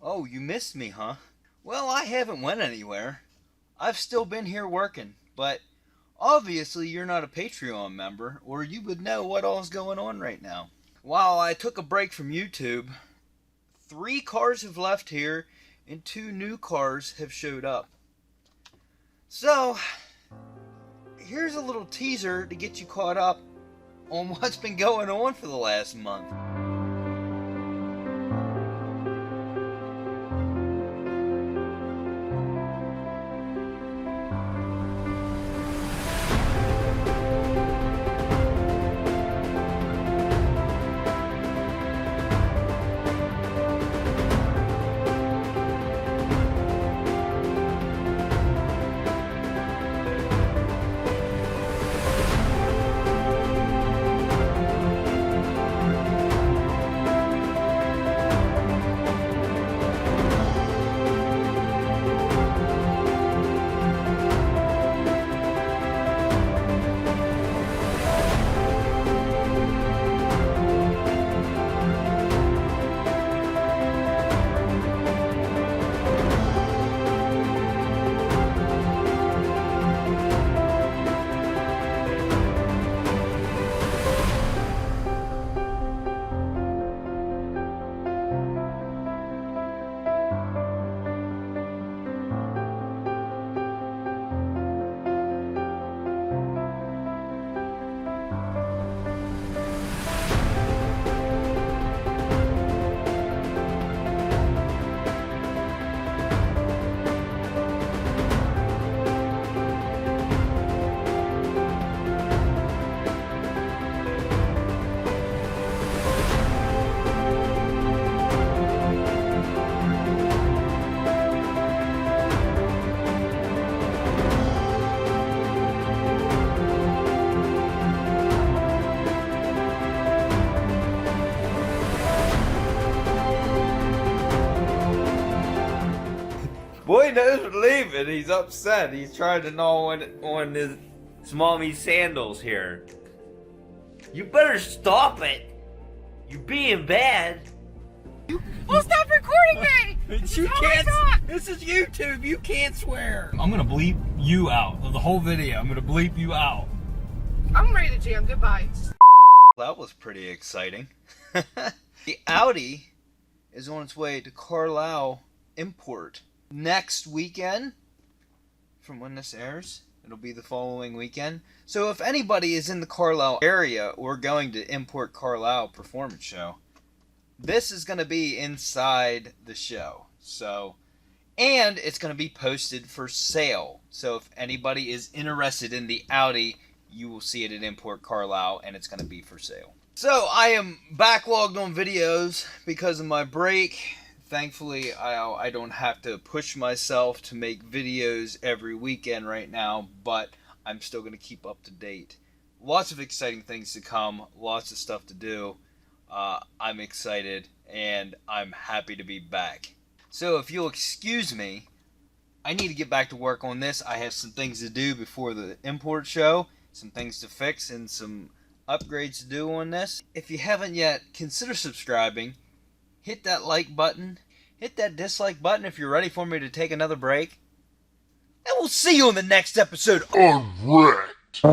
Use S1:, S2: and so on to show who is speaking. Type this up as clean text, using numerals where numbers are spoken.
S1: Oh, you missed me, huh? Well, I haven't went anywhere. I've still been here working, but obviously you're not a Patreon member, or you would know what all's going on right now. While I took a break from YouTube, 3 cars have left here, and 2 new cars have showed up. So, here's a little teaser to get you caught up on what's been going on for the last month.
S2: Boy knows we're leaving. He's upset. He's trying to gnaw on his mommy's sandals here. You better stop it. You're being bad.
S3: Well, stop recording me! This
S2: You
S3: is how I
S2: can't.
S3: talk!
S2: This is YouTube. You can't swear.
S4: I'm gonna bleep you out of the whole video. I'm gonna bleep you out.
S3: I'm ready to jam. Goodbye.
S1: That was pretty exciting. The Audi is on its way to Carlisle Import next weekend. From when this airs, it'll be the following weekend. So if anybody is in the Carlisle area or going to Import Carlisle Performance Show, this is going to be inside the show. So, and it's going to be posted for sale. So if anybody is interested in the Audi, you will see it at Import Carlisle, and it's going to be for sale. So I am backlogged on videos because of my break. Thankfully, I don't have to push myself to make videos every weekend right now, but I'm still going to keep up to date. Lots of exciting things to come, lots of stuff to do. I'm excited, and I'm happy to be back. So if you'll excuse me, I need to get back to work on this. I have some things to do before the import show, some things to fix, and some upgrades to do on this. If you haven't yet, consider subscribing. Hit that like button. Hit that dislike button if you're ready for me to take another break. And we'll see you in the next episode.
S5: Unwrecked.